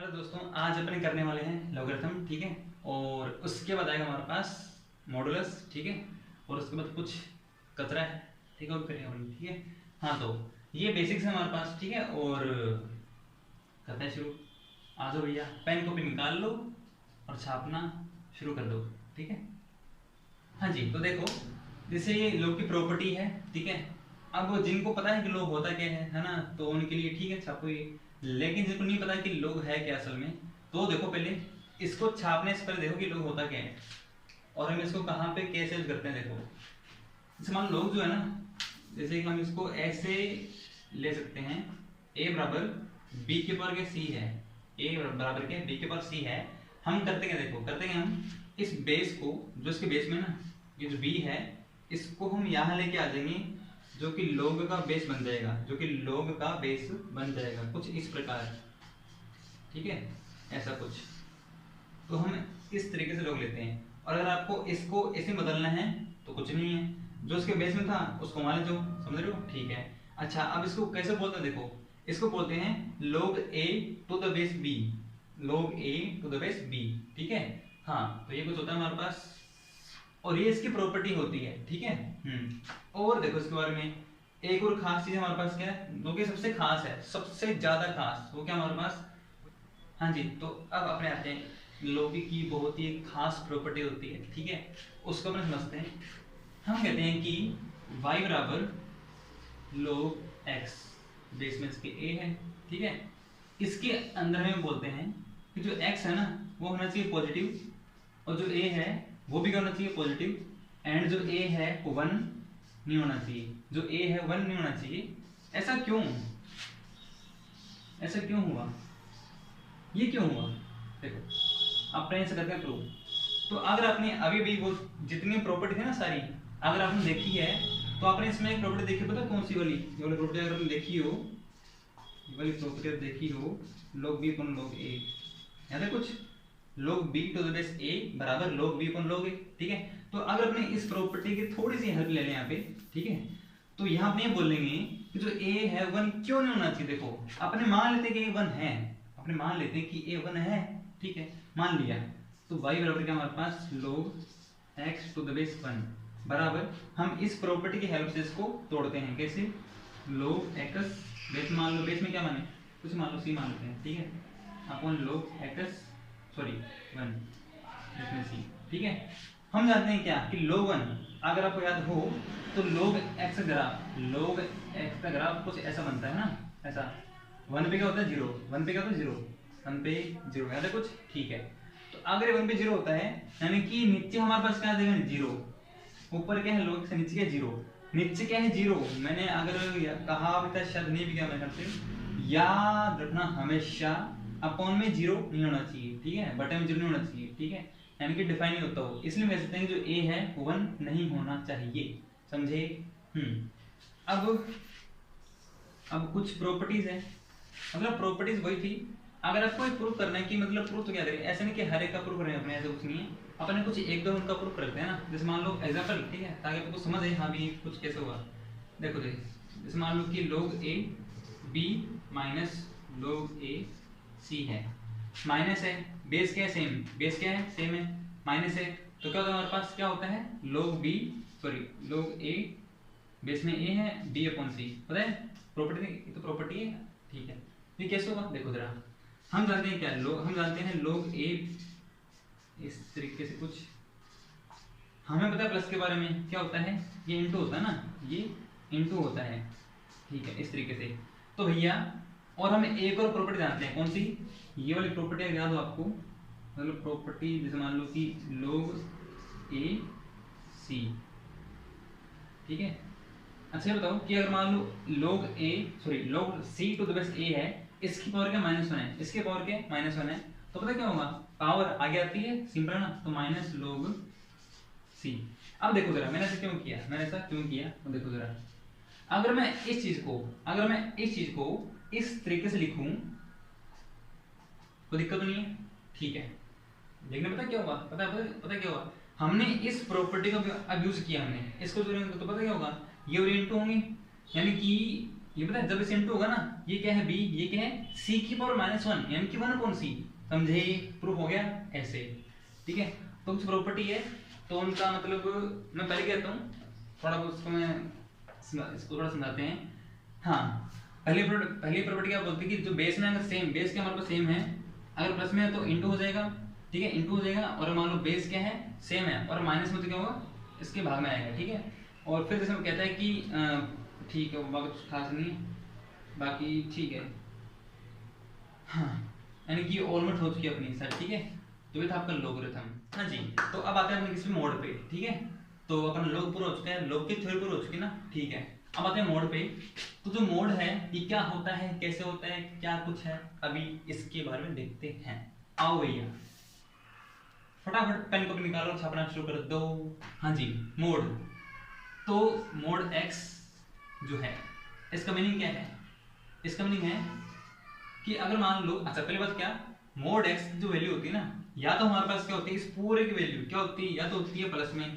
Hello दोस्तों, आज अपन करने वाले हैं लॉगरिथम। ठीक है, और उसके बाद आएगा हमारे पास मॉडुलस। ठीक है, और उसके बाद कुछ कतरा है। ठीक है, और करेंगे अपन। ठीक है, हाँ, तो ये बेसिक्स है हमारे पास। ठीक है, और करते हैं शुरू। आ जाओ भैया, पेन कॉपी निकाल लो और छापना शुरू कर दो। ठीक है, हाँ जी। तो देखो, जैसे ये लोग की प्रॉपर्टी है। ठीक है, अब जिनको पता है कि लोग होता क्या है ना, तो उनके लिए ठीक है, छापो ये। लेकिन जिनको नहीं पता कि लोग है क्या असल में, तो देखो पहले इसको छापने से पहले देखो कि लोग होता क्या है और हम इसको कहाँ पे कैसे यूज करते हैं। देखो, जैसे मान लो लोग जो है ना, जैसे कि हम इसको ऐसे ले सकते हैं, ए बराबर बी के पावर के सी है। ए बराबर के बी के पावर सी है। हम करते क्या, देखो करते क्या, हम इस बेस को, जो इसके बेस में ना, ये जो बी है, इसको हम यहाँ लेके आ जाएंगे, जो कि लोग का बेस बन जाएगा, जो कि लोग का बेस बन जाएगा कुछ इस प्रकार। ठीक है, ऐसा कुछ। तो हम इस तरीके से लोग लेते हैं। और अगर आपको इसको ऐसे बदलना है तो कुछ नहीं है, जो इसके बेस में था उसको मान लो, समझ रहे हो। ठीक है, अच्छा, अब इसको कैसे बोलते हैं, देखो इसको बोलते हैं log a to the base b। log a to the base b। ठीक है, हाँ, तो ये कुछ होता है हमारे पास, और ये इसकी प्रॉपर्टी होती है। ठीक है, और देखो इसके बारे में एक और खास चीज हमारे पास क्या है, जो कि सबसे खास है, सबसे ज्यादा खास, वो क्या हमारे पास। हाँ जी, तो अब अपने आते हैं लोग की बहुत ही खास प्रॉपर्टी होती है। ठीक है, उसको अपन समझते हैं। हम कहते हैं कि y बराबर log x, बेस में इसके a है। ठीक है, इसके अंदर में बोलते हैं कि जो x है ना, वो होना चाहिए पॉजिटिव, और जो a है वो भी होना चाहिए पॉजिटिव, एंड जो a है वो 1 नहीं होना चाहिए, जो a है 1 नहीं होना चाहिए। ऐसा क्यों, ऐसा क्यों हुआ, ये क्यों हुआ, देखो अपने ऐसे करते हैं प्रूव। तो अगर आपने अभी भी वो जितनी प्रॉपर्टी थी ना सारी, अगर आपने देखी है, तो आपने इसमें एक प्रॉपर्टी देखी, पता कौन सी वाली, ये वाली प्रॉपर्टी अगर आपने देखी हो, ये वाली प्रॉपर्टी देखी हो, log b अपन log a, याद है कुछ, log b to the base a बराबर log b अपन log a। ठीक है, तो अगर अपने इस प्रॉपर्टी की थोड़ी सी हेल्प ले लें यहाँ पे, ठीक है, तो यहाँ अपने बोलेंगे कि जो a है 1 क्यों नहीं होना चाहिए। देखो, अपने मान लेते कि a 1 है, अपने मान लेते हैं कि a 1 है। ठीक है, मान लिया, तो y बराबर क्या हमारे पास log x to the base 1 बराबर, हम इस प्रॉपर्टी की हेल्प से इसको तोड़ते हैं। कैसे, log x, बेस मान लो, बेस में क्या माने, कुछ मान लो c मान लेते हैं। ठीक है, अपन log x, सॉरी 1, इसमें c। ठीक है, हम जानते हैं क्या कि log 1, अगर आपको याद हो तो log x graph, log x का ग्राफ कुछ ऐसा बनता है ना, ऐसा 1 पे क्या होता है 0, 1 पे क्या होता है 0, 1 पे 0, याद है कुछ। ठीक है, तो अगर 1 पे 0 होता है, यानी कि नीचे हमारे पास क्या देगा 0, ऊपर क्या है log से, नीचे क्या है 0, नीचे क्या है 0। मैंने अगर कहा भी था, शायद नहीं भी क्या, मेरे ख्याल से याद रखना हमेशा, अपॉन में 0 नहीं होना चाहिए। ठीक है, बटन में 0 नहीं होना चाहिए। ठीक है, यानी कि डिफाइन नहीं होता हो, इसलिए कह सकते हैं कि जो a है वो 1 नहीं होना चाहिए, समझे। अब कुछ प्रॉपर्टीज है, मतलब प्रॉपर्टीज वही थी। अगर आपको एक प्रूफ करना है कि मतलब प्रूफ तो क्या करें, ऐसे नहीं कि हर एक का प्रूफ करें अपने, ऐसा कुछ नहीं है, अपने कुछ एक दो उनका प्रूफ करते हैं ना। जैसे मान लो एग्जांपल, ठीक है, ताकि आपको समझ आए हाँ भी कुछ कैसे हुआ। देखो जैसे मान लो कि log a b minus log a c है, माइनस है, बेस क्या है सेम, बेस क्या है सेम है, माइनस है, तो क्या होता है हमारे पास, क्या होता है log b, sorry log a, base में a है, b अपॉन c, पता है प्रॉपर्टी, ये तो प्रॉपर्टी है। ठीक है, ये कैसे होगा, देखो जरा, हम जानते हैं क्या, हम जानते हैं log a इस तरीके से कुछ, हमें पता है प्लस के बारे में क्या होता है, ये इनटू होता है ना, ये इनटू होता है। ठीक है, इस तरीके से। तो भैया, और हम एक और प्रॉपर्टी जानते हैं, कौन सी, ये वाली प्रॉपर्टी अगर याद हो आपको, मतलब प्रॉपर्टी जैसे मान लो कि log a c। ठीक है, अच्छा ये बताओ कि अगर मान लो log c to the base a है, इसकी पावर क्या -1 है, इसके पावर क्या -1 है, तो पता क्या होगा, पावर आगे आती है, सिंपल है ना, तो माइनस log c। अब देखो जरा, मैंने ऐसा क्यों किया, मैंने ऐसा क्यों किया, तो देखो जरा, अगर मैं इस चीज को इस तरीके से लिखूं तो दिक्कत नहीं है। ठीक है, लेकिन पता क्या होगा, पता क्या होगा, हमने इस प्रॉपर्टी का अब यूज किया, हमने इसको जो तो पता क्या होगा, ये और इनटू होंगे, यानी कि ये पता है जब इसे इनटू होगा ना, ये क्या है b, ये क्या है c की पावर -1, m की 1 अपॉन c, समझे? प्रूफ हो गया ऐसे, ठीक है। तो कुछ प्रॉपर्टी है तो उनका मतलब मैं पहले कहता हूँ, थोड़ा उसको मैं इसको थोड़ा समझाते हैं। हाँ, पहली प्रॉपर्टी क्या बोलती है कि जो बेस में अगर सेम, बेस के हमारे पास सेम है, अगर प्लस में है तो इंटू हो जाएगा, ठीक है, इंटू हो जाएगा। और मान लो बेस क्या है, सेम है, और माइनस में तो क्या होगा, इसके भाग में आएगा, ठीक है। और फिर जैसे कहता है कि ठीक है, बाकी कुछ खास नहीं, बाकी ठीक है। हाँ, यानी कि ऑलमोस्ट हो चुकी है अपनी सर, ठीक है। तो ये था आपका लोगरिथम। हाँ जी, तो अब आते हैं अपने किसी मोड पे, ठीक है। तो अपना लोग पूरा हो चुका है, लोग की थ्योरी पूरी हो चुकी है ना, ठीक है। अब आते हैं मोड पे। तो जो मोड है ये क्या होता है, कैसे होता है, क्या कुछ है, अभी इसके बारे में देखते हैं। आओ भैया, फटाफट पेन को निकालो, छापना शुरू कर दो। हाँ जी, मोड। तो मोड एक्स जो है, इसका मीनिंग क्या है? इसका मीनिंग है कि अगर मान लो, अच्छा पहले बात क्या, मोड एक्स जो वैल्यू होती है ना, या तो हमारे पास क्या होती है, इस पूरे की वैल्यू क्या होती है, या तो होती है प्लस में,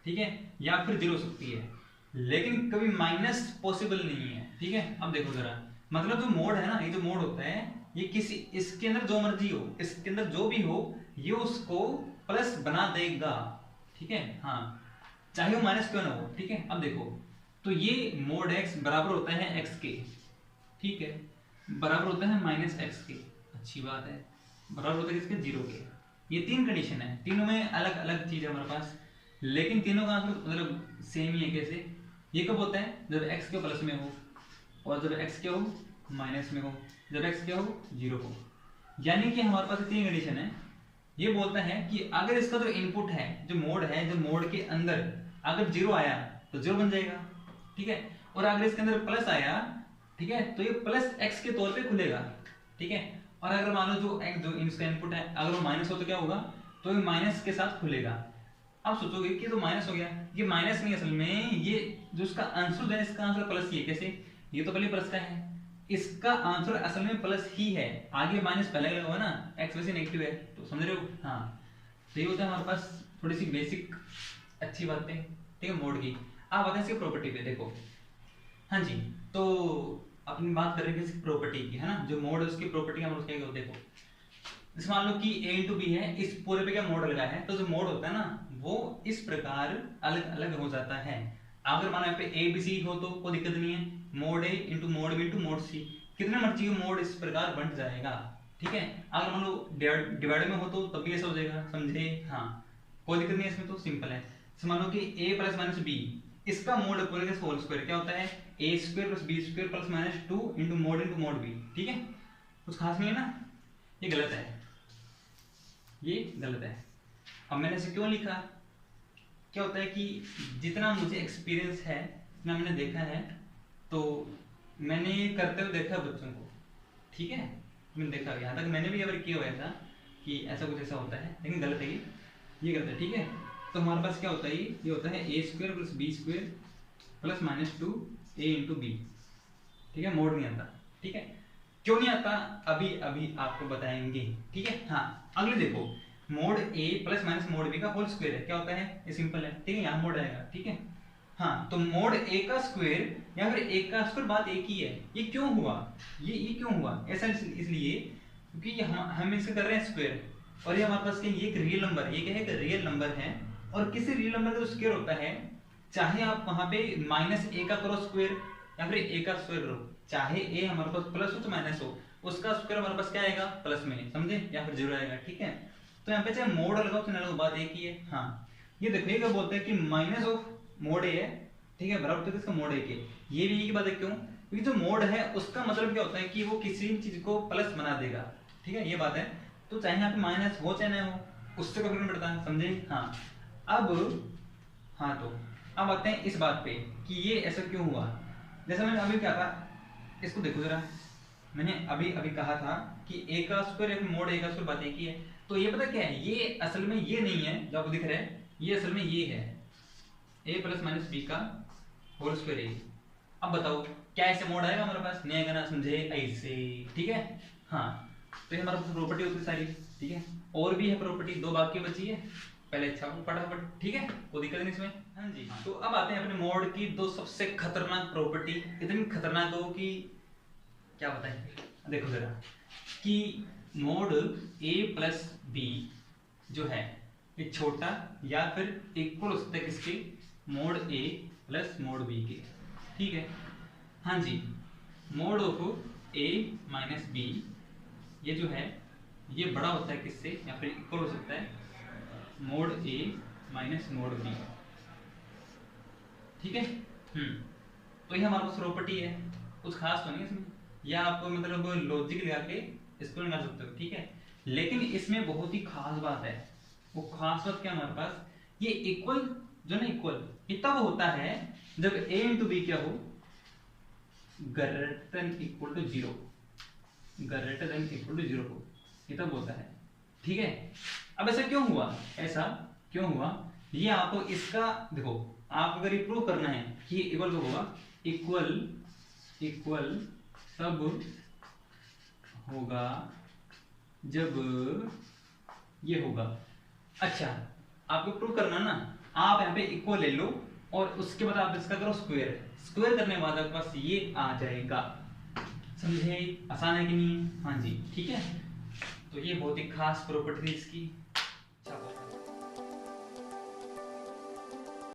ठीक है, या फिर जीरो सकती है, लेकिन कभी माइनस पॉसिबल नहीं है, ठीक है। अब देखो जरा, मतलब जो मोड है ना, ये जो मोड होता है, ये किसी, इसके अंदर जो मर्जी हो, इसके अंदर जो भी हो, ये उसको प्लस बना देगा, ठीक है। हाँ, चाहे वो माइनस क्यों ना हो, ठीक है। अब देखो, तो ये मोड एक्स बराबर होता है एक्स के, ठीक है, बराबर होता है माइनस एक्स के, अच्छी बात है, बराबर होता है किसके, जीरो के। ये तीन कंडीशन है, तीनों में अलग अलग चीज है हमारे पास, लेकिन तीनों का आंसर मतलब सेम ही है। कैसे? ये कब होता है, जब एक्स के प्लस में हो, और जब एक्स क्या हो, माइनस में हो, जब एक्स क्या हो, जीरो हो। यानी कि हमारे पास तीन कंडीशन है। ये बोलता है कि अगर इसका जो इनपुट है, जो मोड है, जो मोड के अंदर अगर जीरो आया तो जीरो बन जाएगा, ठीक है। और अगर इसके अंदर प्लस आया, ठीक है, तो ये प्लस एक्स के तौर पे खुलेगा, ठीक है। और अगर मान लो जो एक्स, जो इसका इनपुट है, अगर वो माइनस हो तो क्या होगा, तो ये माइनस के साथ खुलेगा। अब सोचोगे कि तो माइनस हो गया, ये माइनस नहीं, असल में ये जो इसका आंसर है, इसका आंसर प्लस ही है। कैसे? ये तो पहले प्लस का है, इसका आंसर असल में प्लस ही है, आगे माइनस पहले लगा हुआ ना, एक्स वैसे नेगेटिव है, तो समझ रहे हो। हाँ, तो ये होता है हमारे पास थोड़ी सी बेसिक अच्छी बातें, ठीक है, मोड की। आप आते हैं इसकी प्रॉपर्टी पे, देखो। हाँ जी, तो अपनी बात कर रहे हैं इसकी प्रॉपर्टी की, है ना, जो मोड है उसकी प्रॉपर्टी हम उसके देखो। जैसे मान लो कि a इंटू बी है, इस पूरे पे क्या मोड लगा है, तो जो मोड होता है ना, वो इस प्रकार अलग अलग हो जाता है। अगर मानो यहाँ पे a b c हो तो कोई दिक्कत नहीं है, mode a into mode b into mode c, कितने मर्जी मोड इस प्रकार बन जाएगा, ठीक है। अगर मान लो डिवाइड में हो तो तब भी ऐसा हो जाएगा, समझे। हाँ, कोई दिक्कत नहीं है इसमें, तो सिंपल है। मान लो कि a प्लस माइनस बी, इसका मोड पूरे का होल स्क्वायर क्या होता है, ए square plus B square plus minus 2 into mod B, ठीक है। कुछ खास नहीं है ना, ये गलत है, ये गलत है। अब मैंने इसे क्यों लिखा, क्या होता है कि जितना मुझे एक्सपीरियंस है, जितना मैंने देखा है, तो मैंने ये करते हुए देखा बच्चों को, ठीक है, मैंने देखा, यहाँ तक मैंने भी अगर किया हुआ था कि ऐसा कुछ ऐसा होता है, लेकिन गलत है ये गलत है, ठीक है। तो हमारे पास क्या होता है, ये होता है ए square plus B square plus minus 2 a into b, ठीक है। मोड नहीं आता, ठीक है। क्यों नहीं आता, अभी अभी आपको बताएंगे, ठीक है। हाँ, अगले देखो, मोड ए प्लस माइनस मोड बी का होल स्क्वायर है, क्या होता है, ये सिंपल है, ठीक है, यहाँ मोड आएगा, ठीक है। हाँ, तो मोड ए का स्क्वायर या फिर ए का स्क्वायर, बात एक ही है। ये क्यों हुआ, ये क्यों हुआ ऐसा, इसलिए क्योंकि हम इससे कर रहे हैं स्क्वायर, और ये हमारे पास ये एक रियल नंबर, ये क्या है, एक रियल नंबर है, और किसी रियल नंबर का जो स्क्वायर होता है, चाहे आप वहां पे माइनस ए का करो स्क्वायर या फिर ए का स्क्वायर करो, चाहे ए हमारे पास प्लस हो तो माइनस हो, उसका स्क्वायर हमारे पास क्या आएगा, प्लस में, समझे, या फिर जीरो आएगा, ठीक है। तो यहाँ पे चाहे मोड लगाओ तो ना लगाओ, बात एक ही है। हाँ, ये देखने का बोलते हैं कि माइनस ऑफ मोड ए है, ठीक है, बराबर तो इसका मोड ए के, ये भी एक बात है। क्यों? क्योंकि जो मोड है उसका मतलब क्या होता है कि वो किसी चीज को प्लस बना देगा, ठीक है, ये बात है। तो चाहे यहाँ पे माइनस हो चाहे ना हो, उससे कोई फर्क नहीं पड़ता, समझे। हाँ, तो अब आते हैं इस बात पे कि ये ऐसा क्यों हुआ। जैसा मैंने अभी कहा था, इसको देखो जरा, मैंने अभी अभी कहा था कि ए का स्क्वायर या फिर मोड ए का स्क्वायर, बात एक ही है। तो ये पता क्या है, ये असल में ये नहीं है जो आपको दिख रहा है, ये असल में ये है ए प्लस माइनस बी का होल स्क्वायर ए। अब बताओ क्या ऐसे मोड आएगा हमारे पास, नहीं आएगा ना, समझे, ऐसे, ठीक है। हाँ, तो ये हमारे पास प्रॉपर्टी होती है सारी, ठीक है। और भी है प्रॉपर्टी, दो बाकी बची है, पहले अच्छा फटाफट, ठीक है, कोई दिक्कत नहीं इसमें। हाँ जी, तो अब आते हैं अपने मोड की दो सबसे खतरनाक प्रॉपर्टी, इतनी खतरनाक हो कि क्या बताएं। देखो जरा कि मोड a प्लस बी जो है ये छोटा या फिर इक्वल हो सकता है किसके, mod a plus mod b के, ठीक है। हाँ जी, mod of a minus b ये जो है ये बड़ा होता है किससे, या फिर इक्वल हो सकता है mode a minus mode b, ठीक है। तो ये हमारे पास प्रॉपर्टी है, कुछ खास तो नहीं है इसमें, या आप मतलब लॉजिक लगा के इसको निकाल सकते हो, ठीक है। लेकिन इसमें बहुत ही खास बात है, वो खास बात क्या हमारे पास, ये इक्वल जो ना इक्वल ये तब होता है जब a इंटू बी क्या हो, greater than equal to zero, greater than equal to zero हो, ये तब होता है, ठीक है। अब ऐसा क्यों हुआ, ऐसा क्यों हुआ, ये आपको इसका देखो, आप अगर ये प्रूव करना है कि इक्वल कब होगा, इक्वल इक्वल तब होगा जब ये होगा। अच्छा, आपको प्रूव करना ना, आप यहाँ पे इक्वल ले लो और उसके बाद आप इसका करो स्क्वायर, स्क्वायर करने के बाद आपके पास ये आ जाएगा, समझे, आसान है कि नहीं है। हाँ जी, ठीक है। तो ये बहुत ही खास प्रॉपर्टी थी इसकी।